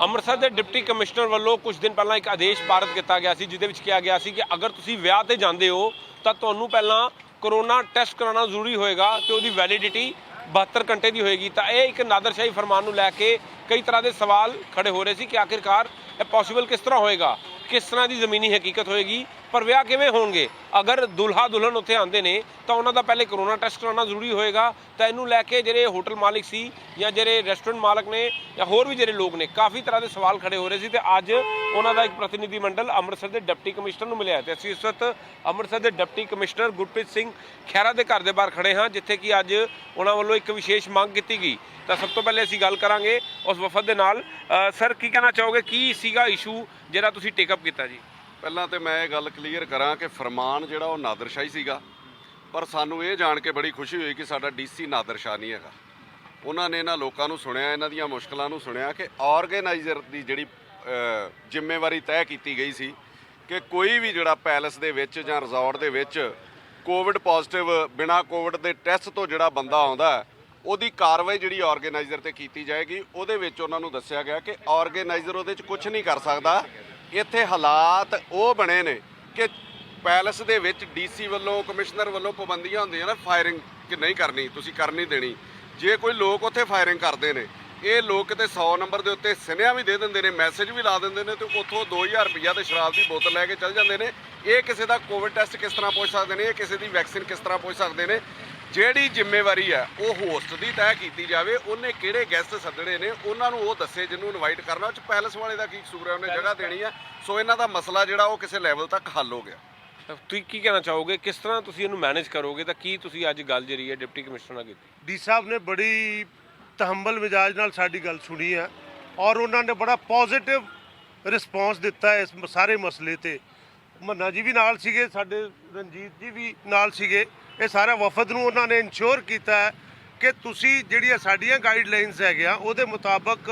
ਅੰਮ੍ਰਿਤਸਰ ਦੇ deputy commissioner ਵੱਲੋਂ ਕੁਝ ਦਿਨ ਪਹਿਲਾਂ ਇੱਕ ਆਦੇਸ਼ ਪਾਰਿਤ ਕੀਤਾ ਗਿਆ ਸੀ, ਜਿਹਦੇ ਵਿੱਚ ਕਿਹਾ ਗਿਆ ਸੀ ਕਿ ਅਗਰ ਤੁਸੀਂ ਵਿਆਹ ਤੇ ਜਾਂਦੇ ਹੋ ਤਾਂ ਤੁਹਾਨੂੰ ਪਹਿਲਾਂ ਕਰੋਨਾ ਟੈਸਟ ਕਰਾਉਣਾ ਜ਼ਰੂਰੀ ਹੋਏਗਾ ਤੇ ਉਹਦੀ ਵੈਲਿਡਿਟੀ 72 ਘੰਟੇ ਦੀ ਹੋਏਗੀ। ਤਾਂ ਇਹ ਇੱਕ ਨਾਦਰਸ਼ਾਹੀ ਫਰਮਾਨ ਨੂੰ ਲੈ ਕੇ ਕਈ ਤਰ੍ਹਾਂ ਦੇ ਸਵਾਲ ਖੜੇ ਹੋ ਰਹੇ ਸੀ ਕਿ ਆਖਿਰਕਾਰ ਇਹ ਪੋਸੀਬਲ ਕਿਸ ਤਰ੍ਹਾਂ ਹੋਏਗਾ, ਕਿਸ ਤਰ੍ਹਾਂ ਦੀ ਜ਼ਮੀਨੀ ਹਕੀਕਤ ਹੋਏਗੀ, ਪਰ ਵਿਆਹ ਕਿਵੇਂ ਹੋਣਗੇ। ਅਗਰ ਦੁਲਹਾ ਦੁਲਹਨ ਉੱਥੇ ਆਉਂਦੇ ਨੇ ਤਾਂ ਉਹਨਾਂ ਦਾ ਪਹਿਲੇ ਕਰੋਨਾ ਟੈਸਟ ਕਰਾਉਣਾ ਜ਼ਰੂਰੀ ਹੋਏਗਾ। ਤਾਂ ਇਹਨੂੰ ਲੈ ਕੇ ਜਿਹੜੇ ਹੋਟਲ ਮਾਲਿਕ ਸੀ ਜਾਂ ਜਿਹੜੇ ਰੈਸਟੋਰੈਂਟ ਮਾਲਕ ਨੇ ਜਾਂ ਹੋਰ ਵੀ ਜਿਹੜੇ ਲੋਕ ਨੇ, ਕਾਫੀ ਤਰ੍ਹਾਂ ਦੇ ਸਵਾਲ ਖੜੇ ਹੋ ਰਹੇ ਸੀ। ਤੇ ਅੱਜ ਉਹਨਾਂ ਦਾ ਇੱਕ ਪ੍ਰਤੀਨਿਧੀ ਮੰਡਲ ਅੰਮ੍ਰਿਤਸਰ ਦੇ ਡਿਪਟੀ ਕਮਿਸ਼ਨਰ ਨੂੰ ਮਿਲਿਆ ਤੇ ਅਸੀਂ ਇਸ ਵਕਤ ਅੰਮ੍ਰਿਤਸਰ ਦੇ ਡਿਪਟੀ ਕਮਿਸ਼ਨਰ ਗੁਰਪ੍ਰੀਤ ਸਿੰਘ ਖਹਿਰਾ ਦੇ ਘਰ ਦੇ ਬਾਹਰ ਖੜੇ ਹਾਂ, ਜਿੱਥੇ ਕਿ ਅੱਜ ਉਹਨਾਂ ਵੱਲੋਂ ਇੱਕ ਵਿਸ਼ੇਸ਼ ਮੰਗ ਕੀਤੀ ਗਈ। ਤਾਂ ਸਭ ਤੋਂ ਪਹਿਲੇ ਅਸੀਂ ਗੱਲ ਕਰਾਂਗੇ ਉਸ ਵਫਦ ਦੇ ਨਾਲ। ਸਰ, ਕੀ ਕਹਿਣਾ ਚਾਹੋਗੇ, ਕੀ ਸੀਗਾ ਇਸ਼ੂ ਜਿਹੜਾ ਤੁਸੀਂ ਟੇਕਅਪ ਕੀਤਾ ਜੀ? ਪਹਿਲਾਂ ਤੇ ਮੈਂ ਇਹ ਗੱਲ ਕਲੀਅਰ ਕਰਾਂ ਕਿ ਫਰਮਾਨ ਜਿਹੜਾ ਉਹ ਨਾਦਰਸ਼ਾਹੀ ਸੀਗਾ, ਪਰ ਸਾਨੂੰ ਇਹ ਜਾਣ ਕੇ ਬੜੀ ਖੁਸ਼ੀ ਹੋਈ ਕਿ ਸਾਡਾ ਡੀਸੀ ਨਾਦਰਸ਼ਾਹ ਨਹੀਂ ਹੈਗਾ। ਉਹਨਾਂ ਨੇ ਇਹਨਾਂ ਲੋਕਾਂ ਨੂੰ ਸੁਣਿਆ, ਇਹਨਾਂ ਦੀਆਂ ਮੁਸ਼ਕਲਾਂ ਨੂੰ ਸੁਣਿਆ ਕਿ ਆਰਗੇਨਾਈਜ਼ਰ ਦੀ ਜਿਹੜੀ ਜ਼ਿੰਮੇਵਾਰੀ ਤੈਅ ਕੀਤੀ ਗਈ ਸੀ ਕਿ ਕੋਈ ਵੀ ਜਿਹੜਾ ਪੈਲਸ ਦੇ ਵਿੱਚ ਜਾਂ ਰਿਜ਼ੋਰਟ ਦੇ ਵਿੱਚ ਕੋਵਿਡ ਪੋਜ਼ਿਟਿਵ ਬਿਨਾਂ ਕੋਵਿਡ ਦੇ ਟੈਸਟ ਤੋਂ ਜਿਹੜਾ ਬੰਦਾ ਆਉਂਦਾ ਉਹਦੀ ਕਾਰਵਾਈ ਜਿਹੜੀ ਆਰਗੇਨਾਈਜ਼ਰ ਤੇ ਕੀਤੀ ਜਾਏਗੀ। ਉਹਦੇ ਵਿੱਚ ਉਹਨਾਂ ਨੂੰ ਦੱਸਿਆ ਗਿਆ ਕਿ ਆਰਗੇਨਾਈਜ਼ਰ ਉਹਦੇ 'ਚ ਕੁਝ ਨਹੀਂ ਕਰ ਸਕਦਾ। ਇੱਥੇ ਹਾਲਾਤ ਉਹ ਬਣੇ ਨੇ ਕਿ ਪੈਲਸ ਦੇ ਵਿੱਚ ਡੀਸੀ ਵੱਲੋਂ ਕਮਿਸ਼ਨਰ ਵੱਲੋਂ ਪਾਬੰਦੀਆਂ ਹੁੰਦੀਆਂ ਨਾ, ਫਾਇਰਿੰਗ ਕਿ ਨਹੀਂ ਕਰਨੀ, ਤੁਸੀਂ ਕਰ ਨਹੀਂ ਦੇਣੀ। ਜੇ ਕੋਈ ਲੋਕ ਉੱਥੇ ਫਾਇਰਿੰਗ ਕਰਦੇ ਨੇ, ਇਹ ਲੋਕ ਕਿਤੇ 100 ਨੰਬਰ ਦੇ ਉੱਤੇ ਸੁਨੇਹਾ ਵੀ ਦੇ ਦਿੰਦੇ ਨੇ, ਮੈਸੇਜ ਵੀ ਲਾ ਦਿੰਦੇ ਨੇ ਤੇ ਉੱਥੋਂ 2000 ਰੁਪਈਆ ਤੇ ਸ਼ਰਾਬ ਦੀ ਬੋਤਲ ਲੈ ਕੇ ਚੱਲ ਜਾਂਦੇ ਨੇ। ਇਹ ਕਿਸੇ ਦਾ ਕੋਵਿਡ ਟੈਸਟ ਕਿਸ ਤਰ੍ਹਾਂ ਪੁੱਛ ਸਕਦੇ ਨੇ, ਇਹ ਕਿਸੇ ਦੀ ਵੈਕਸੀਨ ਕਿਸ ਤਰ੍ਹਾਂ ਪੁੱਛ ਸਕਦੇ ਨੇ। ਜਿਹੜੀ ਜ਼ਿੰਮੇਵਾਰੀ ਹੈ ਉਹ ਹੋਸਟ ਦੀ ਤੈਅ ਕੀਤੀ ਜਾਵੇ। ਉਹਨੇ ਕਿਹੜੇ ਗੈਸਟ ਸੱਦਣੇ ਨੇ ਉਹਨਾਂ ਨੂੰ ਉਹ ਦੱਸੇ, ਜਿਹਨੂੰ ਇਨਵਾਈਟ ਕਰਨਾ। ਉਹ 'ਚ ਪੈਲਸ ਵਾਲੇ ਦਾ ਕੀ ਕਸੂਰ ਹੈ, ਉਹਨੇ ਜਗ੍ਹਾ ਦੇਣੀ ਹੈ। ਸੋ ਇਹਨਾਂ ਦਾ ਮਸਲਾ ਜਿਹੜਾ ਉਹ ਕਿਸੇ ਲੈਵਲ ਤੱਕ ਹੱਲ ਹੋ ਗਿਆ। ਤੁਸੀਂ ਕੀ ਕਹਿਣਾ ਚਾਹੋਗੇ, ਕਿਸ ਤਰ੍ਹਾਂ ਤੁਸੀਂ ਇਹਨੂੰ ਮੈਨੇਜ ਕਰੋਗੇ? ਤਾਂ ਕੀ ਤੁਸੀਂ ਅੱਜ ਗੱਲ ਜਿਹੜੀ ਹੈ ਡਿਪਟੀ ਕਮਿਸ਼ਨਰ ਨਾਲ ਕੀਤੀ? ਡੀ ਸਾਹਿਬ ਨੇ ਬੜੀ ਤਹੰਬਲ ਮਿਜਾਜ ਨਾਲ ਸਾਡੀ ਗੱਲ ਸੁਣੀ ਹੈ ਔਰ ਉਹਨਾਂ ਨੇ ਬੜਾ ਪੋਜ਼ਿਟਿਵ ਰਿਸਪੌਂਸ ਦਿੱਤਾ ਇਸ ਸਾਰੇ ਮਸਲੇ ਤੇ। ਮੰਨਾ ਜੀ ਵੀ ਨਾਲ ਸੀਗੇ, ਸਾਡੇ ਰਣਜੀਤ ਜੀ ਵੀ ਨਾਲ ਸੀਗੇ। ਇਹ ਸਾਰਾ ਵਫਦ ਨੂੰ ਉਹਨਾਂ ਨੇ ਇਨਸ਼ੋਰ ਕੀਤਾ ਹੈ ਕਿ ਤੁਸੀਂ ਜਿਹੜੀਆਂ ਸਾਡੀਆਂ ਗਾਈਡਲਾਈਨਸ ਹੈਗੀਆਂ ਉਹਦੇ ਮੁਤਾਬਕ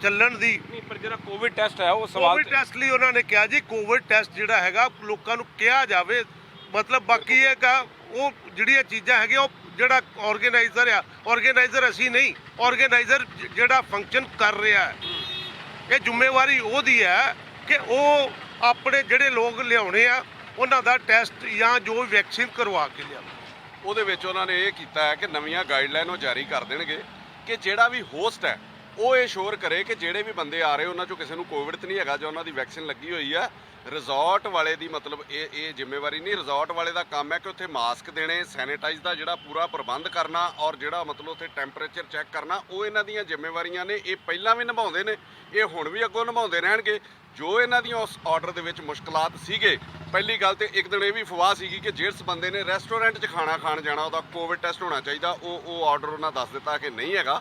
ਚੱਲਣ ਦੀ। ਨਹੀਂ, ਪਰ ਜਿਹੜਾ ਕੋਵਿਡ ਟੈਸਟ ਹੈ ਉਹ ਸਵਾਲ ਕੋਵਿਡ ਟੈਸਟ ਲਈ ਉਹਨਾਂ ਨੇ ਕਿਹਾ ਜੀ ਕੋਵਿਡ ਟੈਸਟ ਜਿਹੜਾ ਹੈਗਾ ਲੋਕਾਂ ਨੂੰ ਕਿਹਾ ਜਾਵੇ। ਮਤਲਬ ਬਾਕੀ ਇਹ ਕਾ ਉਹ ਜਿਹੜੀਆਂ ਚੀਜ਼ਾਂ ਹੈਗੀਆਂ ਉਹ ਜਿਹੜਾ ਆਰਗੇਨਾਈਜ਼ਰ ਆ, ਆਰਗੇਨਾਈਜ਼ਰ ਅਸੀਂ ਨਹੀਂ, ਆਰਗੇਨਾਈਜ਼ਰ ਜਿਹੜਾ ਫੰਕਸ਼ਨ ਕਰ ਰਿਹਾ ਹੈ, ਇਹ ਜ਼ਿੰਮੇਵਾਰੀ ਉਹਦੀ ਹੈ ਕਿ ਉਹ ਆਪਣੇ ਜਿਹੜੇ ਲੋਕ ਲਿਆਉਣੇ ਆ ਉਹਨਾਂ ਦਾ ਟੈਸਟ ਜਾਂ ਜੋ ਵੀ ਵੈਕਸੀਨ ਕਰਵਾ ਕੇ ਲਿਆਵੇ। ਉਹਦੇ ਵਿੱਚ ਉਹਨਾਂ ਨੇ ਇਹ ਕੀਤਾ ਹੈ ਕਿ ਨਵੀਆਂ ਗਾਈਡਲਾਈਨ ਉਹ ਜਾਰੀ ਕਰ ਦੇਣਗੇ ਕਿ ਜਿਹੜਾ ਵੀ ਹੋਸਟ ਹੈ ਉਹ ਇਹ ਸ਼ੋਰ ਕਰੇ ਕਿ ਜਿਹੜੇ ਵੀ ਬੰਦੇ ਆ ਰਹੇ ਉਹਨਾਂ 'ਚੋਂ ਕਿਸੇ ਨੂੰ ਕੋਵਿਡ ਤਾਂ ਨਹੀਂ ਹੈਗਾ ਜਾਂ ਉਹਨਾਂ ਦੀ ਵੈਕਸੀਨ ਲੱਗੀ ਹੋਈ ਹੈ। ਰਿਜ਼ੋਰਟ ਵਾਲੇ ਦੀ ਮਤਲਬ ਇਹ ਜ਼ਿੰਮੇਵਾਰੀ ਨਹੀਂ, ਰਿਜ਼ੋਰਟ ਵਾਲੇ ਦਾ ਕੰਮ ਹੈ ਕਿ ਉੱਥੇ ਮਾਸਕ ਦੇਣੇ, ਸੈਨੀਟਾਈਜ਼ ਦਾ ਜਿਹੜਾ ਪੂਰਾ ਪ੍ਰਬੰਧ ਕਰਨਾ ਔਰ ਜਿਹੜਾ ਮਤਲਬ ਉੱਥੇ ਟੈਂਪਰੇਚਰ ਚੈੱਕ ਕਰਨਾ, ਉਹ ਇਹਨਾਂ ਦੀਆਂ ਜ਼ਿੰਮੇਵਾਰੀਆਂ ਨੇ। ਇਹ ਪਹਿਲਾਂ ਵੀ ਨਿਭਾਉਂਦੇ ਨੇ, ਇਹ ਹੁਣ ਵੀ ਅੱਗੋਂ ਨਿਭਾਉਂਦੇ ਰਹਿਣਗੇ। ਜੋ ਇਹਨਾਂ ਦੀਆਂ ਉਸ ਆਰਡਰ ਦੇ ਵਿੱਚ ਮੁਸ਼ਕਲਾਤ ਸੀਗੇ, ਪਹਿਲੀ ਗੱਲ ਤੇ ਇੱਕ ਦਿਨ ਇਹ ਵੀ ਫਵਾਹ ਸੀਗੀ ਕਿ ਜਿਸ ਬੰਦੇ ਨੇ ਰੈਸਟੋਰੈਂਟ 'ਚ ਖਾਣਾ ਖਾਣ ਜਾਣਾ ਉਹਦਾ ਕੋਵਿਡ ਟੈਸਟ ਹੋਣਾ ਚਾਹੀਦਾ, ਉਹ ਆਰਡਰ ਉਹਨਾਂ ਦੱਸ ਦਿੱਤਾ ਕਿ ਨਹੀਂ ਹੈਗਾ।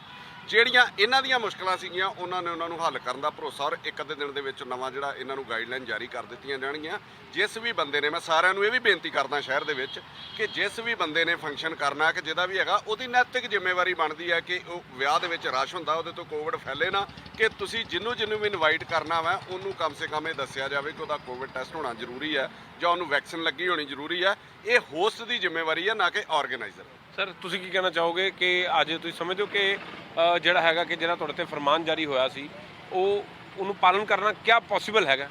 ਜਿਹੜੀਆਂ ਇਹਨਾਂ ਦੀਆਂ ਮੁਸ਼ਕਲਾਂ ਸੀਗੀਆਂ ਉਹਨਾਂ ਨੇ ਉਹਨਾਂ ਨੂੰ ਹੱਲ ਕਰਨ ਦਾ ਭਰੋਸਾ ਔਰ ਇੱਕ ਅੱਧੇ ਦਿਨ ਦੇ ਵਿੱਚ ਨਵਾਂ ਜਿਹੜਾ ਇਹਨਾਂ ਨੂੰ ਗਾਈਡਲਾਈਨ ਜਾਰੀ ਕਰ ਦਿੱਤੀਆਂ ਜਾਣਗੀਆਂ। ਜਿਸ ਵੀ ਬੰਦੇ ਨੇ, ਮੈਂ ਸਾਰਿਆਂ ਨੂੰ ਇਹ ਵੀ ਬੇਨਤੀ ਕਰਦਾ ਸ਼ਹਿਰ ਦੇ ਵਿੱਚ ਕਿ ਜਿਸ ਵੀ ਬੰਦੇ ਨੇ ਫੰਕਸ਼ਨ ਕਰਨਾ ਕਿ ਜਿਹਦਾ ਵੀ ਹੈਗਾ, ਉਹਦੀ ਨੈਤਿਕ ਜ਼ਿੰਮੇਵਾਰੀ ਬਣਦੀ ਹੈ ਕਿ ਉਹ ਵਿਆਹ ਦੇ ਵਿੱਚ ਰਸ਼ ਹੁੰਦਾ ਉਹਦੇ ਤੋਂ ਕੋਵਿਡ ਫੈਲੇ ਨਾ। ਕਿ ਤੁਸੀਂ ਜਿਹਨੂੰ ਵੀ ਇਨਵਾਈਟ ਕਰਨਾ ਵਾ ਉਹਨੂੰ ਕਮ ਸੇ ਕਮ ਇਹ ਦੱਸਿਆ ਜਾਵੇ ਕਿ ਉਹਦਾ ਕੋਵਿਡ ਟੈਸਟ ਹੋਣਾ ਜ਼ਰੂਰੀ ਹੈ ਜਾਂ ਉਹਨੂੰ ਵੈਕਸੀਨ ਲੱਗੀ ਹੋਣੀ ਜ਼ਰੂਰੀ ਹੈ। ਇਹ ਹੋਸਟ ਦੀ ਜ਼ਿੰਮੇਵਾਰੀ ਹੈ, ਨਾ ਕਿ ਆਰਗੇਨਾਈਜ਼ਰ। ਸਰ, ਤੁਸੀਂ ਕੀ ਕਹਿਣਾ ਚਾਹੋਗੇ ਕਿ ਅੱਜ ਤੁਸੀਂ ਸਮਝਦੇ ਹੋ ਕਿ ਜਿਹੜਾ ਹੈਗਾ ਕਿ ਜਿਹੜਾ ਤੁਹਾਡੇ ਤੇ ਫਰਮਾਨ ਜਾਰੀ ਹੋਇਆ ਸੀ ਉਹਨੂੰ ਪਾਲਣ ਕਰਨਾ ਕਿਆ ਪੋਸੀਬਲ ਹੈਗਾ?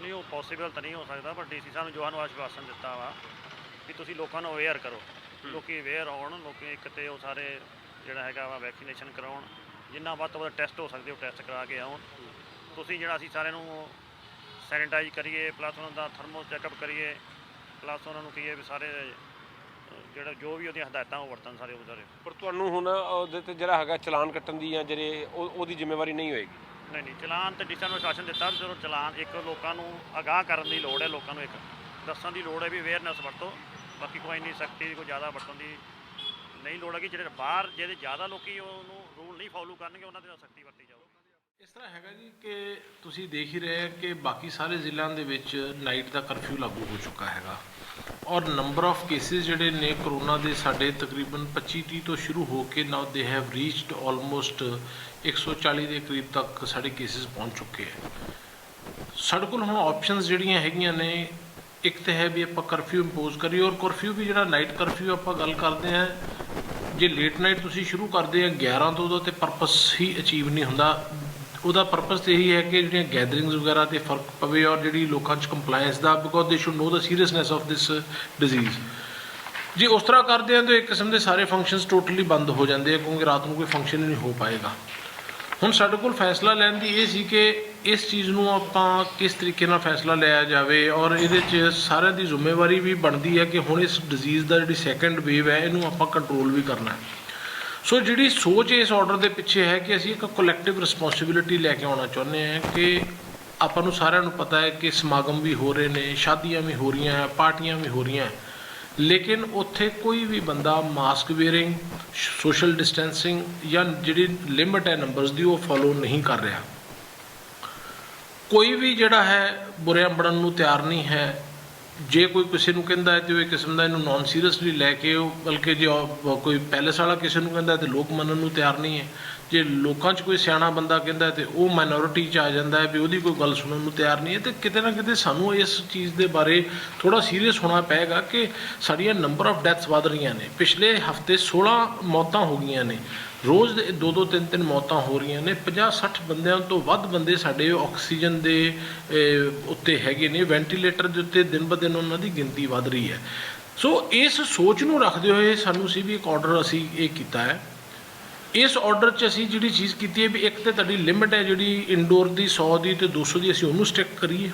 ਨਹੀਂ, ਉਹ ਪੋਸੀਬਲ ਤਾਂ ਨਹੀਂ ਹੋ ਸਕਦਾ, ਪਰ ਡੀਸੀ ਸਾਹਿਬ ਨੇ ਜੋ ਸਾਨੂੰ ਆਸ਼ਵਾਸਨ ਦਿੱਤਾ ਵਾ ਕਿ ਤੁਸੀਂ ਲੋਕਾਂ ਨੂੰ ਅਵੇਅਰ ਕਰੋ, ਲੋਕੀ ਅਵੇਅਰ ਹੋਣ, ਲੋਕੀ ਇੱਕ ਤੇ ਉਹ ਸਾਰੇ ਜਿਹੜਾ ਹੈਗਾ ਵਾ ਵੈਕਸੀਨੇਸ਼ਨ ਕਰਾਉਣ, ਜਿੰਨਾ ਵੱਧ ਤੋਂ ਵੱਧ ਟੈਸਟ ਹੋ ਸਕਦੇ ਉਹ ਟੈਸਟ ਕਰਾ ਕੇ ਆਉਣ। ਤੁਸੀਂ ਜਿਹੜਾ ਅਸੀਂ ਸਾਰਿਆਂ ਨੂੰ ਸੈਨੀਟਾਈਜ਼ ਕਰੀਏ, ਪਲੱਸ ਉਹਨਾਂ ਦਾ ਥਰਮੋ ਚੈੱਕਅਪ ਕਰੀਏ, ਪਲੱਸ ਉਹਨਾਂ ਨੂੰ ਕਹੀਏ ਵੀ ਸਾਰੇ ਜਿਹੜਾ ਜੋ ਵੀ ਉਹਦੀਆਂ ਹਦਾਇਤਾਂ ਉਹ ਵਰਤਣ ਸਾਰੇ ਉਹ ਸਾਰੇ। ਪਰ ਤੁਹਾਨੂੰ ਹੁਣ ਉਹਦੇ ਤੇ ਜਿਹੜਾ ਹੈਗਾ ਚਲਾਨ ਕੱਟਣ ਦੀ ਜਾਂ ਜਿਹੜੇ ਉਹਦੀ ਜ਼ਿੰਮੇਵਾਰੀ ਨਹੀਂ ਹੋਏਗੀ? ਨਹੀਂ, ਚਲਾਨ ਤੇ ਡੀਸੀ ਨੂੰ ਸ਼ਾਸਨ ਦਿੱਤਾ ਵੀ ਜਦੋਂ ਚਲਾਨ ਇੱਕ ਲੋਕਾਂ ਨੂੰ ਅਗਾਹ ਕਰਨ ਦੀ ਲੋੜ ਹੈ, ਲੋਕਾਂ ਨੂੰ ਇੱਕ ਦੱਸਣ ਦੀ ਲੋੜ ਹੈ ਵੀ ਅਵੇਅਰਨੈਸ ਵਰਤੋ। ਬਾਕੀ ਕੋਈ ਇੰਨੀ ਸਖਤੀ ਕੋਈ ਜ਼ਿਆਦਾ ਵਰਤਣ ਦੀ ਨਹੀਂ ਲੋੜ ਹੈਗੀ। ਜਿਹੜੇ ਬਾਹਰ ਜਿਹਦੇ ਜ਼ਿਆਦਾ ਲੋਕੀ ਉਹਨੂੰ ਰੂਲ ਨਹੀਂ ਫੋਲੋ ਕਰਨਗੇ ਉਹਨਾਂ ਦੇ ਨਾਲ ਸਖਤੀ ਵਰਤੀ ਜਾਊਗੀ। ਇਸ ਤਰ੍ਹਾਂ ਹੈਗਾ ਜੀ ਕਿ ਤੁਸੀਂ ਦੇਖ ਹੀ ਰਹੇ ਕਿ ਬਾਕੀ ਸਾਰੇ ਜ਼ਿਲ੍ਹਿਆਂ ਦੇ ਵਿੱਚ ਨਾਈਟ ਦਾ ਕਰਫਿਊ ਲਾਗੂ ਹੋ ਚੁੱਕਾ ਹੈਗਾ ਔਰ ਨੰਬਰ ਆਫ ਕੇਸਿਸ ਜਿਹੜੇ ਨੇ ਕਰੋਨਾ ਦੇ ਸਾਡੇ ਤਕਰੀਬਨ 25-30 ਤੋਂ ਸ਼ੁਰੂ ਹੋ ਕੇ ਨਾਓ ਦੇ ਹੈਵ ਰੀਚਡ ਆਲਮੋਸਟ 140 ਦੇ ਕਰੀਬ ਤੱਕ ਸਾਡੇ ਕੇਸਿਸ ਪਹੁੰਚ ਚੁੱਕੇ ਹੈ। ਸਾਡੇ ਕੋਲ ਹੁਣ ਆਪਸ਼ਨਸ ਜਿਹੜੀਆਂ ਹੈਗੀਆਂ ਨੇ, ਇੱਕ ਤਾਂ ਹੈ ਵੀ ਆਪਾਂ ਕਰਫਿਊ ਇੰਪੋਜ਼ ਕਰੀਏ ਔਰ ਕਰਫਿਊ ਵੀ ਜਿਹੜਾ ਨਾਈਟ ਕਰਫਿਊ ਆਪਾਂ ਗੱਲ ਕਰਦੇ ਹਾਂ ਜੇ ਲੇਟ ਨਾਈਟ ਤੁਸੀਂ ਸ਼ੁਰੂ ਕਰਦੇ ਆ 11 ਤੋਂ, ਉਹਦਾ ਤੇ ਪਰਪਸ ਹੀ ਅਚੀਵ ਨਹੀਂ ਹੁੰਦਾ। ਉਹਦਾ ਪਰਪਸ ਤਾਂ ਇਹੀ ਹੈ ਕਿ ਜਿਹੜੀਆਂ ਗੈਦਰਿੰਗਸ ਵਗੈਰਾ 'ਤੇ ਫਰਕ ਪਵੇ ਔਰ ਜਿਹੜੀ ਲੋਕਾਂ 'ਚ ਕੰਪਲਾਇੰਸ ਦਾ, because they should know the seriousness of this disease. ਜੇ ਉਸ ਤਰ੍ਹਾਂ ਕਰਦੇ ਆ ਤਾਂ ਇੱਕ ਕਿਸਮ ਦੇ ਸਾਰੇ ਫੰਕਸ਼ਨਸ ਟੋਟਲੀ ਬੰਦ ਹੋ ਜਾਂਦੇ ਆ, ਕਿਉਂਕਿ ਰਾਤ ਨੂੰ ਕੋਈ ਫੰਕਸ਼ਨ ਹੀ ਨਹੀਂ ਹੋ ਪਾਏਗਾ। ਹੁਣ ਸਾਡੇ ਕੋਲ ਫੈਸਲਾ ਲੈਣ ਦੀ ਇਹ ਸੀ ਕਿ ਇਸ ਚੀਜ਼ ਨੂੰ ਆਪਾਂ ਕਿਸ ਤਰੀਕੇ ਨਾਲ ਫੈਸਲਾ ਲਿਆ ਜਾਵੇ, ਔਰ ਇਹਦੇ 'ਚ ਸਾਰਿਆਂ ਦੀ ਜ਼ਿੰਮੇਵਾਰੀ ਵੀ ਬਣਦੀ ਹੈ ਕਿ ਹੁਣ ਇਸ ਡਿਜ਼ੀਜ਼ ਦਾ ਜਿਹੜੀ ਸੈਕੰਡ ਵੇਵ ਹੈ ਇਹਨੂੰ ਆਪਾਂ ਕੰਟਰੋਲ ਵੀ ਕਰਨਾ ਹੈ। ਸੋ ਜਿਹੜੀ ਸੋਚ ਇਸ ਆਰਡਰ ਦੇ ਪਿੱਛੇ ਹੈ ਕਿ ਅਸੀਂ ਇੱਕ ਕੋਲੈਕਟਿਵ ਰਿਸਪੌਂਸਿਬਿਲਿਟੀ ਲੈ ਕੇ ਆਉਣਾ ਚਾਹੁੰਦੇ ਹਾਂ ਕਿ ਆਪਾਂ ਨੂੰ ਸਾਰਿਆਂ ਨੂੰ ਪਤਾ ਹੈ ਕਿ ਸਮਾਗਮ ਵੀ ਹੋ ਰਹੇ ਨੇ, ਸ਼ਾਦੀਆਂ ਵੀ ਹੋ ਰਹੀਆਂ ਹੈ, ਪਾਰਟੀਆਂ ਵੀ ਹੋ ਰਹੀਆਂ, ਲੇਕਿਨ ਉੱਥੇ ਕੋਈ ਵੀ ਬੰਦਾ ਮਾਸਕ ਵੇਅਰਿੰਗ, ਸੋਸ਼ਲ ਡਿਸਟੈਂਸਿੰਗ ਜਾਂ ਜਿਹੜੀ ਲਿਮਿਟ ਹੈ ਨੰਬਰਸ ਦੀ ਉਹ ਫੋਲੋ ਨਹੀਂ ਕਰ ਰਿਹਾ। ਕੋਈ ਵੀ ਜਿਹੜਾ ਹੈ ਬੁਰਿਆਂ ਬਣਨ ਨੂੰ ਤਿਆਰ ਨਹੀਂ ਹੈ। ਜੇ ਕੋਈ ਕਿਸੇ ਨੂੰ ਕਹਿੰਦਾ ਹੈ ਤੇ ਉਹ ਇੱਕ ਕਿਸਮ ਦਾ ਇਹਨੂੰ ਨੋਨ ਸੀਰੀਅਸਲੀ ਲੈ ਕੇ, ਉਹ ਬਲਕਿ ਜੇ ਕੋਈ ਪੈਲੇਸ ਵਾਲਾ ਕਿਸੇ ਨੂੰ ਕਹਿੰਦਾ ਤੇ ਲੋਕ ਮੰਨਣ ਨੂੰ ਤਿਆਰ ਨਹੀਂ ਹੈ। ਜੇ ਲੋਕਾਂ 'ਚ ਕੋਈ ਸਿਆਣਾ ਬੰਦਾ ਕਹਿੰਦਾ ਤੇ ਉਹ ਮਾਈਨੋਰਿਟੀ 'ਚ ਆ ਜਾਂਦਾ ਹੈ ਵੀ ਉਹਦੀ ਕੋਈ ਗੱਲ ਸੁਣਨ ਨੂੰ ਤਿਆਰ ਨਹੀਂ ਹੈ। ਤੇ ਕਿਤੇ ਨਾ ਕਿਤੇ ਸਾਨੂੰ ਇਸ ਚੀਜ਼ ਦੇ ਬਾਰੇ ਥੋੜ੍ਹਾ ਸੀਰੀਅਸ ਹੋਣਾ ਪਏਗਾ ਕਿ ਸਾਡੀਆਂ ਨੰਬਰ ਆਫ ਡੈਥਸ ਵੱਧ ਰਹੀਆਂ ਨੇ। ਪਿਛਲੇ ਹਫ਼ਤੇ 16 ਮੌਤਾਂ ਹੋ ਗਈਆਂ ਨੇ, ਰੋਜ਼ ਦੇ 2-2 3-3 ਮੌਤਾਂ ਹੋ ਰਹੀਆਂ ਨੇ। 50-60 ਬੰਦਿਆਂ ਤੋਂ ਵੱਧ ਬੰਦੇ ਸਾਡੇ ਆਕਸੀਜਨ ਦੇ ਉੱਤੇ ਹੈਗੇ ਨੇ, ਵੈਂਟੀਲੇਟਰ ਦੇ ਉੱਤੇ ਦਿਨ ਬ ਦਿਨ ਉਹਨਾਂ ਦੀ ਗਿਣਤੀ ਵੱਧ ਰਹੀ ਹੈ। ਸੋ ਇਸ ਸੋਚ ਨੂੰ ਰੱਖਦੇ ਹੋਏ ਸਾਨੂੰ ਸੀ ਵੀ ਇੱਕ ਆਰਡਰ ਅਸੀਂ ਇਹ ਕੀਤਾ ਹੈ। ਇਸ ਆਰਡਰ 'ਚ ਅਸੀਂ ਜਿਹੜੀ ਚੀਜ਼ ਕੀਤੀ ਹੈ ਵੀ ਇੱਕ ਤਾਂ ਤੁਹਾਡੀ ਲਿਮਿਟ ਹੈ ਜਿਹੜੀ ਇਨਡੋਰ ਦੀ 100 ਦੀ ਅਤੇ 200 ਦੀ, ਅਸੀਂ ਉਹਨੂੰ ਸਟ੍ਰਿਕਟ ਕਰੀਏ।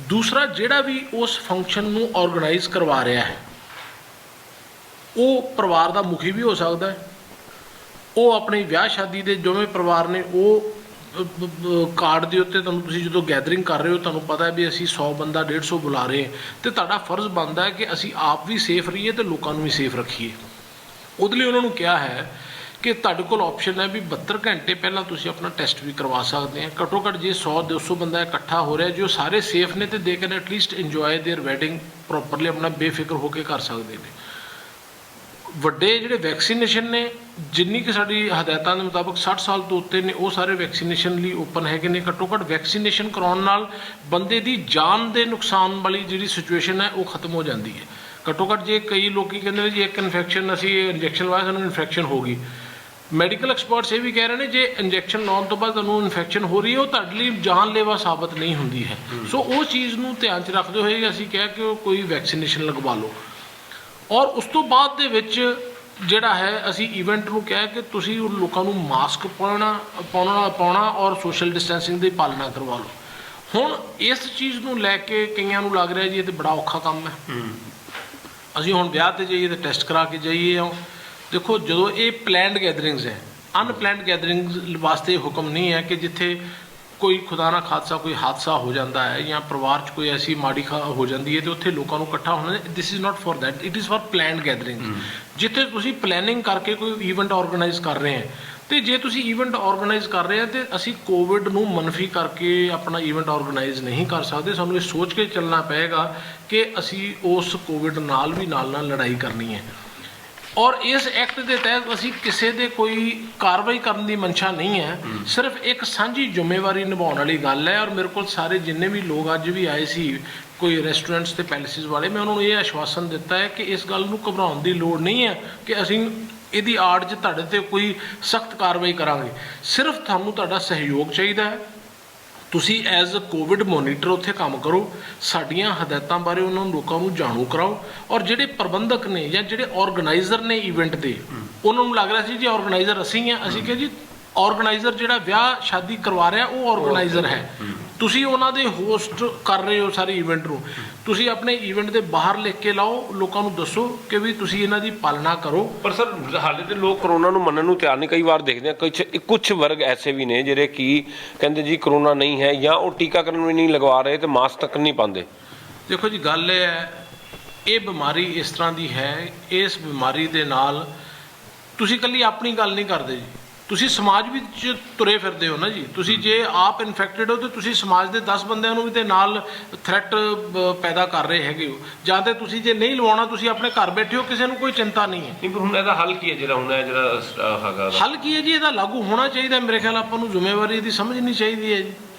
ਦੂਸਰਾ, ਜਿਹੜਾ ਵੀ ਉਸ ਫੰਕਸ਼ਨ ਨੂੰ ਆਰਗੇਨਾਈਜ਼ ਕਰਵਾ ਰਿਹਾ ਹੈ ਉਹ ਪਰਿਵਾਰ ਦਾ ਮੁਖੀ ਵੀ ਹੋ ਸਕਦਾ ਹੈ। ਉਹ ਆਪਣੀ ਵਿਆਹ ਸ਼ਾਦੀ ਦੇ ਦੋਵੇਂ ਪਰਿਵਾਰ ਨੇ ਉਹ ਕਾਰਡ ਦੇ ਉੱਤੇ ਤੁਹਾਨੂੰ, ਤੁਸੀਂ ਜਦੋਂ ਗੈਦਰਿੰਗ ਕਰ ਰਹੇ ਹੋ ਤੁਹਾਨੂੰ ਪਤਾ ਹੈ ਵੀ ਅਸੀਂ 100 ਬੰਦਾ 150 ਬੁਲਾ ਰਹੇ, ਅਤੇ ਤੁਹਾਡਾ ਫਰਜ਼ ਬਣਦਾ ਹੈ ਕਿ ਅਸੀਂ ਆਪ ਵੀ ਸੇਫ ਰਹੀਏ ਅਤੇ ਲੋਕਾਂ ਨੂੰ ਵੀ ਸੇਫ ਰੱਖੀਏ। ਉਹਦੇ ਲਈ ਉਹਨਾਂ ਨੂੰ ਕਿਹਾ ਹੈ ਕਿ ਤੁਹਾਡੇ ਕੋਲ ਆਪਸ਼ਨ ਹੈ ਵੀ 72 ਘੰਟੇ ਪਹਿਲਾਂ ਤੁਸੀਂ ਆਪਣਾ ਟੈਸਟ ਵੀ ਕਰਵਾ ਸਕਦੇ ਆ। ਘੱਟੋ ਘੱਟ ਜੇ 100-200 ਬੰਦਾ ਇਕੱਠਾ ਹੋ ਰਿਹਾ, ਜੋ ਸਾਰੇ ਸੇਫ ਨੇ, ਤੇ they can at least enjoy there wedding properly, ਆਪਣਾ ਬੇਫਿਕਰ ਹੋ ਕੇ ਕਰ ਸਕਦੇ ਨੇ। ਵੱਡੇ ਜਿਹੜੇ ਵੈਕਸੀਨੇਸ਼ਨ ਨੇ, ਜਿੰਨੀ ਕਿ ਸਾਡੀ ਹਦਾਇਤਾਂ ਦੇ ਮੁਤਾਬਕ 60 ਸਾਲ ਤੋਂ ਉੱਤੇ ਨੇ, ਉਹ ਸਾਰੇ ਵੈਕਸੀਨੇਸ਼ਨ ਲਈ ਓਪਨ ਹੈਗੇ ਨੇ। ਘੱਟੋ ਘੱਟ ਵੈਕਸੀਨੇਸ਼ਨ ਕਰਾਉਣ ਨਾਲ ਬੰਦੇ ਦੀ ਜਾਨ ਦੇ ਨੁਕਸਾਨ ਵਾਲੀ ਜਿਹੜੀ ਸਿਚੁਏਸ਼ਨ ਹੈ ਉਹ ਖਤਮ ਹੋ ਜਾਂਦੀ ਹੈ। ਘੱਟੋ ਘੱਟ ਜੇ ਕਈ ਲੋਕੀ ਕਹਿੰਦੇ ਨੇ ਜੀ ਇੱਕ ਇਨਫੈਕਸ਼ਨ, ਅਸੀਂ ਇੰਜੈਕਸ਼ਨ ਲਵਾਇਆ ਸਾਨੂੰ ਇਨਫੈਕਸ਼ਨ ਹੋ ਗਈ, ਮੈਡੀਕਲ ਐਕਸਪਰਟਸ ਇਹ ਵੀ ਕਹਿ ਰਹੇ ਨੇ ਜੇ ਇੰਜੈਕਸ਼ਨ ਲਾਉਣ ਤੋਂ ਬਾਅਦ ਤੁਹਾਨੂੰ ਇਨਫੈਕਸ਼ਨ ਹੋ ਰਹੀ ਹੈ ਉਹ ਤੁਹਾਡੇ ਲਈ ਜਾਨਲੇਵਾ ਸਾਬਤ ਨਹੀਂ ਹੁੰਦੀ ਹੈ। ਸੋ ਉਹ ਚੀਜ਼ ਨੂੰ ਧਿਆਨ 'ਚ ਰੱਖਦੇ ਹੋਏ ਅਸੀਂ ਕਿਹਾ ਕਿ ਉਹ ਕੋਈ ਵੈਕਸੀਨੇਸ਼ਨ ਲਗਵਾ ਲਓ। ਔਰ ਉਸ ਤੋਂ ਬਾਅਦ ਦੇ ਵਿੱਚ ਜਿਹੜਾ ਹੈ ਅਸੀਂ ਇਵੈਂਟ ਨੂੰ ਕਿਹਾ ਕਿ ਤੁਸੀਂ ਲੋਕਾਂ ਨੂੰ ਮਾਸਕ ਪਾਉਣਾ ਔਰ ਸੋਸ਼ਲ ਡਿਸਟੈਂਸਿੰਗ ਦੀ ਪਾਲਣਾ ਕਰਵਾ ਲਓ। ਹੁਣ ਇਸ ਚੀਜ਼ ਨੂੰ ਲੈ ਕੇ ਕਈਆਂ ਨੂੰ ਲੱਗ ਰਿਹਾ ਜੀ ਇਹ ਤਾਂ ਬੜਾ ਔਖਾ ਕੰਮ ਹੈ, ਅਸੀਂ ਹੁਣ ਵਿਆਹ 'ਤੇ ਜਾਈਏ ਤਾਂ ਟੈਸਟ ਕਰਾ ਕੇ ਜਾਈਏ। ਦੇਖੋ, ਜਦੋਂ ਇਹ ਪਲੈਨਡ ਗੈਦਰਿੰਗਸ ਹੈ, ਅਨਪਲੈਨਡ ਗੈਦਰਿੰਗਸ ਵਾਸਤੇ ਹੁਕਮ ਨਹੀਂ ਹੈ ਕਿ ਜਿੱਥੇ ਕੋਈ ਖੁਦਾ ਨਾ ਖਾਦਸਾ ਕੋਈ ਹਾਦਸਾ ਹੋ ਜਾਂਦਾ ਹੈ ਜਾਂ ਪਰਿਵਾਰ 'ਚ ਕੋਈ ਐਸੀ ਮਾੜੀ ਹੋ ਜਾਂਦੀ ਹੈ ਤੇ ਉੱਥੇ ਲੋਕਾਂ ਨੂੰ ਇਕੱਠਾ ਹੋਣਾ। This is not for that, it is for planned gatherings. ਜਿੱਥੇ ਤੁਸੀਂ ਪਲੈਨਿੰਗ ਕਰਕੇ ਕੋਈ ਈਵੈਂਟ ਆਰਗੇਨਾਈਜ਼ ਕਰ ਰਹੇ ਹੈ, ਤੇ ਜੇ ਤੁਸੀਂ ਈਵੈਂਟ ਆਰਗੇਨਾਈਜ਼ ਕਰ ਰਹੇ ਆ ਤੇ ਅਸੀਂ ਕੋਵਿਡ ਨੂੰ ਮਨਫੀ ਕਰਕੇ ਆਪਣਾ ਈਵੈਂਟ ਆਰਗੇਨਾਈਜ਼ ਨਹੀਂ ਕਰ ਸਕਦੇ। ਸਾਨੂੰ ਇਹ ਸੋਚ ਕੇ ਚੱਲਣਾ ਪਏਗਾ ਕਿ ਅਸੀਂ ਉਸ ਕੋਵਿਡ ਨਾਲ ਵੀ ਨਾਲ ਲੜਾਈ ਕਰਨੀ ਹੈ। ਔਰ ਇਸ ਐਕਟ ਦੇ ਤਹਿਤ ਅਸੀਂ ਕਿਸੇ ਦੇ ਕੋਈ ਕਾਰਵਾਈ ਕਰਨ ਦੀ ਮਨਸ਼ਾ ਨਹੀਂ ਹੈ, ਸਿਰਫ ਇੱਕ ਸਾਂਝੀ ਜ਼ਿੰਮੇਵਾਰੀ ਨਿਭਾਉਣ ਵਾਲੀ ਗੱਲ ਹੈ। ਔਰ ਮੇਰੇ ਕੋਲ ਸਾਰੇ ਜਿੰਨੇ ਵੀ ਲੋਕ ਅੱਜ ਵੀ ਆਏ ਸੀ, ਕੋਈ ਰੈਸਟੋਰੈਂਟਸ ਤੇ ਪੈਲੇਸਿਸ ਵਾਲੇ, ਮੈਂ ਉਹਨਾਂ ਨੂੰ ਇਹ ਆਸ਼ਵਾਸਨ ਦਿੱਤਾ ਹੈ ਕਿ ਇਸ ਗੱਲ ਨੂੰ ਘਬਰਾਉਣ ਦੀ ਲੋੜ ਨਹੀਂ ਹੈ ਕਿ ਅਸੀਂ ਇਹਦੀ ਆੜ 'ਚ ਤੁਹਾਡੇ 'ਤੇ ਕੋਈ ਸਖਤ ਕਾਰਵਾਈ ਕਰਾਂਗੇ। ਸਿਰਫ ਤੁਹਾਨੂੰ ਤੁਹਾਡਾ ਸਹਿਯੋਗ ਚਾਹੀਦਾ ਹੈ। ਤੁਸੀਂ ਐਜ਼ ਅ ਕੋਵਿਡ ਮੋਨੀਟਰ ਉੱਥੇ ਕੰਮ ਕਰੋ, ਸਾਡੀਆਂ ਹਦਾਇਤਾਂ ਬਾਰੇ ਉਹਨਾਂ ਨੂੰ ਲੋਕਾਂ ਨੂੰ ਜਾਣੂ ਕਰਾਓ। ਔਰ ਜਿਹੜੇ ਪ੍ਰਬੰਧਕ ਨੇ ਜਾਂ ਜਿਹੜੇ ਆਰਗੇਨਾਈਜ਼ਰ ਨੇ ਇਵੈਂਟ ਦੇ, ਉਹਨਾਂ ਨੂੰ ਲੱਗ ਰਿਹਾ ਸੀ ਜੀ ਆਰਗੇਨਾਈਜ਼ਰ ਅਸੀਂ ਹਾਂ, ਅਸੀਂ ਕਿਹਾ ਜੀ ਆਰਗੇਨਾਈਜ਼ਰ ਜਿਹੜਾ ਵਿਆਹ ਸ਼ਾਦੀ ਕਰਵਾ ਰਿਹਾ ਉਹ ਆਰਗੇਨਾਈਜ਼ਰ ਹੈ, ਤੁਸੀਂ ਉਹਨਾਂ ਦੇ ਹੋਸਟ ਕਰ ਰਹੇ ਹੋ ਸਾਰੇ ਇਵੈਂਟ ਨੂੰ। ਤੁਸੀਂ ਆਪਣੇ ਇਵੈਂਟ ਦੇ ਬਾਹਰ ਲਿਖ ਕੇ ਲਾਓ, ਲੋਕਾਂ ਨੂੰ ਦੱਸੋ ਕਿ ਵੀ ਤੁਸੀਂ ਇਹਨਾਂ ਦੀ ਪਾਲਣਾ ਕਰੋ। ਪਰ ਸਰ ਹਾਲੇ ਤੇ ਲੋਕ ਕਰੋਨਾ ਨੂੰ ਮੰਨਣ ਨੂੰ ਤਿਆਰ ਨਹੀਂ। ਕਈ ਵਾਰ ਦੇਖਦੇ ਹਾਂ ਕੁਝ ਵਰਗ ਐਸੇ ਵੀ ਨੇ ਜਿਹੜੇ ਕਿ ਕਹਿੰਦੇ ਜੀ ਕਰੋਨਾ ਨਹੀਂ ਹੈ, ਜਾਂ ਉਹ ਟੀਕਾਕਰਨ ਵੀ ਨਹੀਂ ਲਗਵਾ ਰਹੇ ਤੇ ਮਾਸਕ ਤੱਕ ਨਹੀਂ ਪਾਉਂਦੇ। ਦੇਖੋ ਜੀ, ਗੱਲ ਇਹ ਹੈ, ਇਹ ਬਿਮਾਰੀ ਇਸ ਤਰ੍ਹਾਂ ਦੀ ਹੈ, ਇਸ ਬਿਮਾਰੀ ਦੇ ਨਾਲ ਤੁਸੀਂ ਇਕੱਲੀ ਆਪਣੀ ਗੱਲ ਨਹੀਂ ਕਰਦੇ ਜੀ, ਤੁਸੀਂ ਸਮਾਜ ਵਿੱਚ ਤੁਰੇ ਫਿਰਦੇ ਹੋ ਨਾ ਜੀ। ਤੁਸੀਂ ਜੇ ਆਪ ਇਨਫੈਕਟਡ ਹੋ ਤਾਂ ਤੁਸੀਂ ਸਮਾਜ ਦੇ 10 ਬੰਦਿਆਂ ਨੂੰ ਵੀ ਤੇ ਨਾਲ ਥ੍ਰੈਟ ਪੈਦਾ ਕਰ ਰਹੇ ਹੈਗੇ ਹੋ। ਜਾਂ ਤੇ ਤੁਸੀਂ ਜੇ ਨਹੀਂ ਲਵਾਉਣਾ ਤੁਸੀਂ ਆਪਣੇ ਘਰ ਬੈਠੇ ਹੋ, ਕਿਸੇ ਨੂੰ ਕੋਈ ਚਿੰਤਾ ਨਹੀਂ ਹੈ। ਨਹੀਂ, ਪਰ ਹੁਣ ਇਹਦਾ ਹੱਲ ਕੀ ਹੈ ਜਿਹੜਾ ਹੈਗਾ? ਹੱਲ ਕੀ ਹੈ ਜੀ? ਇਹਦਾ ਲਾਗੂ ਹੋਣਾ ਚਾਹੀਦਾ। ਮੇਰੇ ਖਿਆਲ ਆਪਾਂ ਨੂੰ ਜ਼ਿੰਮੇਵਾਰੀ ਇਹਦੀ ਸਮਝਣੀ ਚਾਹੀਦੀ ਹੈ ਜੀ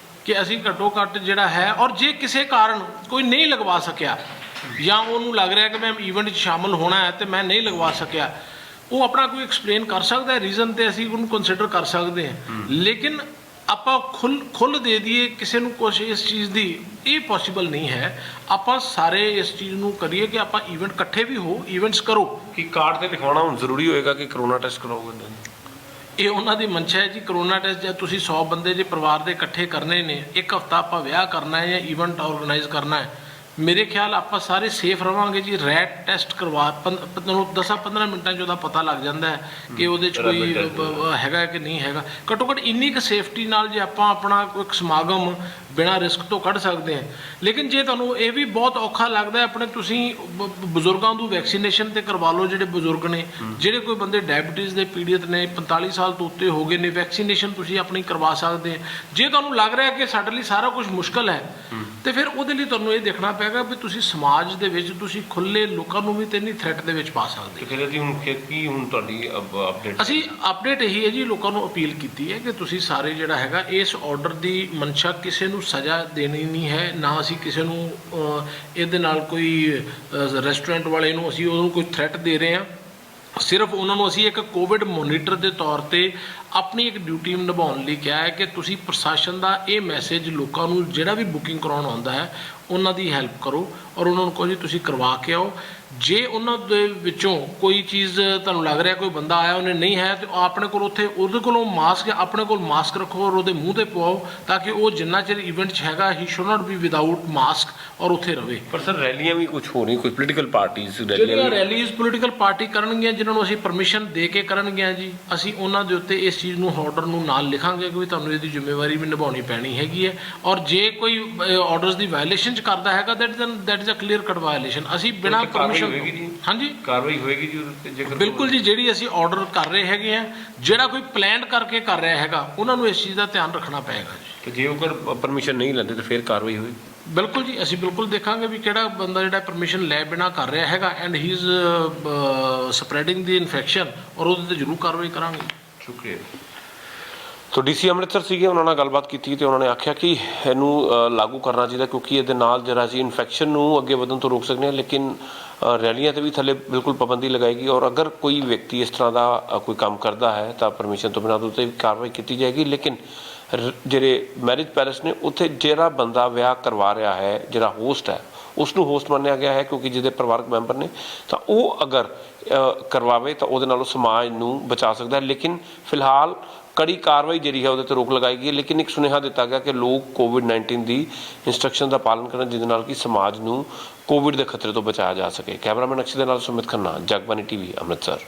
ਕਿ ਅਸੀਂ ਘੱਟੋ ਘੱਟ ਜਿਹੜਾ ਹੈ, ਔਰ ਜੇ ਕਿਸੇ ਕਾਰਨ ਕੋਈ ਨਹੀਂ ਲਗਵਾ ਸਕਿਆ ਜਾਂ ਉਹਨੂੰ ਲੱਗ ਰਿਹਾ ਕਿ ਮੈਂ ਈਵੈਂਟ 'ਚ ਸ਼ਾਮਲ ਹੋਣਾ ਹੈ ਤੇ ਮੈਂ ਨਹੀਂ ਲਗਵਾ ਸਕਿਆ, ਉਹ ਆਪਣਾ ਕੋਈ ਐਕਸਪਲੇਨ ਕਰ ਸਕਦਾ ਹੈ ਰੀਜ਼ਨ, ਤੇ ਅਸੀਂ ਉਹਨੂੰ ਕੰਸੀਡਰ ਕਰ ਸਕਦੇ ਹਾਂ। ਲੇਕਿਨ ਆਪਾਂ ਖੁੱਲ੍ਹ ਦੇ ਦਈਏ ਕਿਸੇ ਨੂੰ ਕੁਛ ਇਸ ਚੀਜ਼ ਦੀ, ਇਹ ਪੋਸੀਬਲ ਨਹੀਂ ਹੈ। ਆਪਾਂ ਸਾਰੇ ਇਸ ਚੀਜ਼ ਨੂੰ ਕਰੀਏ ਕਿ ਆਪਾਂ ਈਵੈਂਟ ਇਕੱਠੇ ਵੀ ਹੋ, ਈਵੈਂਟਸ ਕਰੋ। ਕਿ ਕਾਰਡ ਤੇ ਲਿਖਵਾਉਣਾ ਹੁਣ ਜ਼ਰੂਰੀ ਹੋਏਗਾ ਕਿ ਕਰੋਨਾ ਟੈਸਟ ਕਰਾਓਗੇ? ਇਹ ਉਹਨਾਂ ਦੀ ਮਨਸ਼ਾ ਹੈ ਜੀ। ਕਰੋਨਾ ਟੈਸਟ ਜੇ ਤੁਸੀਂ 100 ਬੰਦੇ ਜੇ ਪਰਿਵਾਰ ਦੇ ਇਕੱਠੇ ਕਰਨੇ ਨੇ, ਇੱਕ ਹਫ਼ਤਾ ਆਪਾਂ ਵਿਆਹ ਕਰਨਾ ਹੈ ਜਾਂ ਈਵੈਂਟ ਆਰਗੇਨਾਈਜ਼ ਕਰਨਾ ਹੈ, ਮੇਰੇ ਖਿਆਲ ਆਪਾਂ ਸਾਰੇ ਸੇਫ ਰਵਾਂਗੇ ਜੀ। ਰੈਟ ਟੈਸਟ ਕਰਵਾ 10-15 ਮਿੰਟਾਂ 'ਚ ਉਹਦਾ ਪਤਾ ਲੱਗ ਜਾਂਦਾ ਹੈ ਕਿ ਉਹਦੇ 'ਚ ਕੋਈ ਹੈਗਾ ਕਿ ਨਹੀਂ ਹੈਗਾ। ਘੱਟੋ ਘੱਟ ਇੰਨੀ ਕੁ ਸੇਫਟੀ ਨਾਲ ਜੇ ਆਪਾਂ ਆਪਣਾ ਕੋਈ ਸਮਾਗਮ ਬਿਨਾਂ ਰਿਸਕ ਤੋਂ ਕੱਢ ਸਕਦੇ ਹਾਂ। ਲੇਕਿਨ ਜੇ ਤੁਹਾਨੂੰ ਇਹ ਵੀ ਬਹੁਤ ਔਖਾ ਲੱਗਦਾ ਆਪਣੇ, ਤੁਸੀਂ ਬਜ਼ੁਰਗਾਂ ਨੂੰ ਵੈਕਸੀਨੇਸ਼ਨ ਤੇ ਕਰਵਾ ਲਓ। ਜਿਹੜੇ ਬਜ਼ੁਰਗ ਨੇ, ਜਿਹੜੇ ਕੋਈ ਬੰਦੇ ਡਾਇਬਟੀਜ਼ ਦੇ ਪੀੜਿਤ ਨੇ, 45 ਸਾਲ ਤੋਂ ਉੱਤੇ ਹੋ ਗਏ ਨੇ, ਵੈਕਸੀਨੇਸ਼ਨ ਤੁਸੀਂ ਆਪਣੀ ਕਰਵਾ ਸਕਦੇ। ਜੇ ਤੁਹਾਨੂੰ ਲੱਗ ਰਿਹਾ ਕਿ ਸਾਡੇ ਲਈ ਸਾਰਾ ਕੁਝ ਮੁਸ਼ਕਲ ਹੈ, ਤੇ ਫਿਰ ਉਹਦੇ ਲਈ ਤੁਹਾਨੂੰ ਇਹ ਦੇਖਣਾ ਪਏਗਾ ਵੀ ਤੁਸੀਂ ਸਮਾਜ ਦੇ ਵਿੱਚ ਤੁਸੀਂ ਖੁੱਲੇ ਲੋਕਾਂ ਨੂੰ ਵੀ ਤੇ ਨਹੀਂ ਥ੍ਰੈਟ ਦੇ ਵਿੱਚ ਪਾ ਸਕਦੇ। ਫਿਰ ਅਸੀਂ ਹੁਣ ਤੁਹਾਡੀ ਅਪਡੇਟ, ਅਸੀਂ ਅਪਡੇਟ ਇਹੀ ਹੈ ਜੀ, ਲੋਕਾਂ ਨੂੰ ਅਪੀਲ ਕੀਤੀ ਹੈ ਕਿ ਤੁਸੀਂ ਸਾਰੇ ਜਿਹੜਾ ਹੈਗਾ, ਇਸ ਆਰਡਰ ਦੀ ਮਨਸ਼ਾ ਕਿਸੇ ਨੂੰ ਸਜ਼ਾ ਦੇਣੀ ਨਹੀਂ ਹੈ, ਨਾ ਅਸੀਂ ਕਿਸੇ ਨੂੰ ਇਹਦੇ ਨਾਲ ਕੋਈ ਰੈਸਟੋਰੈਂਟ ਵਾਲੇ ਨੂੰ ਅਸੀਂ ਉਹਨੂੰ ਕੋਈ ਥ੍ਰੈਟ ਦੇ ਰਹੇ ਹਾਂ। ਸਿਰਫ ਉਹਨਾਂ ਨੂੰ ਅਸੀਂ ਇੱਕ ਕੋਵਿਡ ਮੋਨੀਟਰ ਦੇ ਤੌਰ ਤੇ ਆਪਣੀ ਇੱਕ ਡਿਊਟੀ ਨਿਭਾਉਣ ਲਈ ਕਿਹਾ ਹੈ ਕਿ ਤੁਸੀਂ ਪ੍ਰਸ਼ਾਸਨ ਦਾ ਇਹ ਮੈਸੇਜ ਲੋਕਾਂ ਨੂੰ ਜਿਹੜਾ ਵੀ ਬੁਕਿੰਗ ਕਰਾਉਣ ਆਉਂਦਾ ਹੈ ਉਹਨਾਂ ਦੀ ਹੈਲਪ ਕਰੋ, ਔਰ ਉਹਨਾਂ ਨੂੰ ਕਹੋ ਜੀ ਤੁਸੀਂ ਕਰਵਾ ਕੇ ਆਓ। ਜੇ ਉਹਨਾਂ ਦੇ ਵਿੱਚੋਂ ਕੋਈ ਚੀਜ਼ ਤੁਹਾਨੂੰ ਲੱਗ ਰਿਹਾ ਕੋਈ ਬੰਦਾ ਆਇਆ ਉਹਨੇ ਨਹੀਂ ਹੈ, ਤੇ ਆਪਣੇ ਕੋਲ ਉੱਥੇ ਉਹਦੇ ਕੋਲੋਂ ਮਾਸਕ, ਆਪਣੇ ਕੋਲ ਮਾਸਕ ਰੱਖੋ ਔਰ ਉਹਦੇ ਮੂੰਹ ਤੇ ਪਵਾਓ, ਤਾਂ ਕਿ ਉਹ ਜਿੰਨਾ ਚਿਰ ਇਵੈਂਟ 'ਚ ਹੈਗਾ ਹੀ should not be without mask ਔਰ ਉੱਥੇ ਰਵੇ। ਪਰ ਸਰ ਰੈਲੀਆਂ ਵੀ ਕੁਝ ਹੋ ਰਹੀਆਂ, ਕੋਈ ਪੋਲੀਟੀਕਲ ਪਾਰਟੀਜ਼ ਜਿਹੜੀਆਂ ਰੈਲੀਜ਼ ਪੋਲੀਟੀਕਲ ਪਾਰਟੀ ਕਰਨਗੀਆਂ, ਜਿਨ੍ਹਾਂ ਨੂੰ ਅਸੀਂ ਪਰਮਿਸ਼ਨ ਦੇ ਕੇ ਕਰਨਗੀਆਂ ਜੀ, ਅਸੀਂ ਉਹਨਾਂ ਦੇ ਉੱਤੇ ਇਸ ਚੀਜ਼ ਨੂੰ ਆਰਡਰ ਨੂੰ ਨਾਲ ਲਿਖਾਂਗੇ ਕਿ ਤੁਹਾਨੂੰ ਇਹਦੀ ਜ਼ਿੰਮੇਵਾਰੀ ਵੀ ਨਿਭਾਉਣੀ ਪੈਣੀ ਹੈਗੀ ਹੈ। ਔਰ ਜੇ ਕੋਈ ਆਰਡਰਸ ਦੀ ਵਾਇਲੇਸ਼ਨ 'ਚ ਕਰਦਾ ਹੈਗਾ, that is a clear cut violation. ਅਸੀਂ ਬਿਨਾਂ ਪਰਮਿਸ਼ਨ, ਹਾਂਜੀ ਕਾਰਵਾਈ ਹੋਏਗੀ ਜੀ ਉਹਦੇ ਤੇ ਜੇਕਰ ਬਿਲਕੁਲ ਜੀ। ਜਿਹੜੀ ਅਸੀਂ ਆਰਡਰ ਕਰ ਰਹੇ ਹੈਗੇ ਆ, ਜਿਹੜਾ ਕੋਈ ਪਲਾਨ ਕਰਕੇ ਕਰ ਰਿਹਾ ਹੈਗਾ, ਉਹਨਾਂ ਨੂੰ ਇਸ ਚੀਜ਼ ਦਾ ਧਿਆਨ ਰੱਖਣਾ ਪਏਗਾ ਜੀ। ਤੇ ਜੇ ਉਹ ਪਰਮਿਸ਼ਨ ਨਹੀਂ ਲੈਂਦੇ ਤਾਂ ਫਿਰ ਕਾਰਵਾਈ ਹੋਏਗੀ? ਬਿਲਕੁਲ ਜੀ, ਅਸੀਂ ਬਿਲਕੁਲ ਦੇਖਾਂਗੇ ਵੀ ਕਿਹੜਾ ਬੰਦਾ ਜਿਹੜਾ ਪਰਮਿਸ਼ਨ ਲੈ ਬਿਨਾਂ ਕਰ ਰਿਹਾ ਹੈਗਾ and he is spreading the infection, ਔਰ ਉਹਦੇ ਤੇ ਜ਼ਰੂਰ ਕਾਰਵਾਈ ਕਰਾਂਗੇ। ਸ਼ੁਕਰੀਆ। ਤੋ ਡੀਸੀ ਅੰਮ੍ਰਿਤਸਰ ਸੀਗੇ, ਉਹਨਾਂ ਨਾਲ ਗੱਲਬਾਤ ਕੀਤੀ ਤੇ ਉਹਨਾਂ ਨੇ ਆਖਿਆ ਕਿ ਇਹਨੂੰ ਲਾਗੂ ਕਰਨਾ ਚਾਹੀਦਾ, ਕਿਉਂਕਿ ਇਹਦੇ ਨਾਲ ਜਿਹੜਾ ਅਸੀਂ ਇਨਫੈਕਸ਼ਨ ਨੂੰ ਅੱਗੇ ਵਧਣ ਤੋਂ ਰੋਕ ਸਕਦੇ ਹਾਂ। ਲੇਕਿਨ ਰੈਲੀਆਂ ਤੇ ਵੀ ਥੱਲੇ ਬਿਲਕੁਲ ਪਾਬੰਦੀ ਲਗਾਏਗੀ, ਔਰ ਅਗਰ ਕੋਈ ਵਿਅਕਤੀ ਇਸ ਤਰ੍ਹਾਂ ਦਾ ਕੋਈ ਕੰਮ ਕਰਦਾ ਹੈ ਤਾਂ ਪਰਮਿਸ਼ਨ ਤੋਂ ਬਿਨਾਂ ਉਹਦੇ 'ਤੇ ਕਾਰਵਾਈ ਕੀਤੀ ਜਾਏਗੀ। ਲੇਕਿਨ ਜਿਹੜੇ ਮੈਰਿਜ ਪੈਲੇਸ ਨੇ ਉੱਥੇ ਜਿਹੜਾ ਬੰਦਾ ਵਿਆਹ ਕਰਵਾ ਰਿਹਾ ਹੈ, ਜਿਹੜਾ ਹੋਸਟ ਹੈ, ਉਸ ਨੂੰ ਹੋਸਟ ਮੰਨਿਆ ਗਿਆ ਹੈ, ਕਿਉਂਕਿ ਜਿਹਦੇ ਪਰਿਵਾਰਕ ਮੈਂਬਰ ਨੇ, ਤਾਂ ਉਹ ਅਗਰ ਕਰਵਾਵੇ ਤਾਂ ਉਹਦੇ ਨਾਲ ਉਹ ਸਮਾਜ ਨੂੰ ਬਚਾ ਸਕਦਾ ਹੈ। ਲੇਕਿਨ ਫਿਲਹਾਲ ਕੜੀ ਕਾਰਵਾਈ ਜਿਹੜੀ ਹੈ ਉਹਦੇ 'ਤੇ ਰੋਕ ਲਗਾਈ ਗਈ ਹੈ। ਲੇਕਿਨ ਇੱਕ ਸੁਨੇਹਾ ਦਿੱਤਾ ਗਿਆ ਕਿ ਲੋਕ ਕੋਵਿਡ-19 ਦੀ ਇੰਸਟਰਕਸ਼ਨ ਦਾ ਪਾਲਣ ਕਰਨ, ਜਿਹਦੇ ਨਾਲ ਕਿ ਸਮਾਜ ਨੂੰ ਕੋਵਿਡ ਦੇ ਖਤਰੇ ਤੋਂ ਬਚਾਇਆ ਜਾ ਸਕੇ। ਕੈਮਰਾਮੈਨ ਅਕਸ਼ੇ ਦੇ ਨਾਲ ਸੁਮਿਤ ਖੰਨਾ, ਜਗਬਾਨੀ TV, ਅੰਮ੍ਰਿਤਸਰ।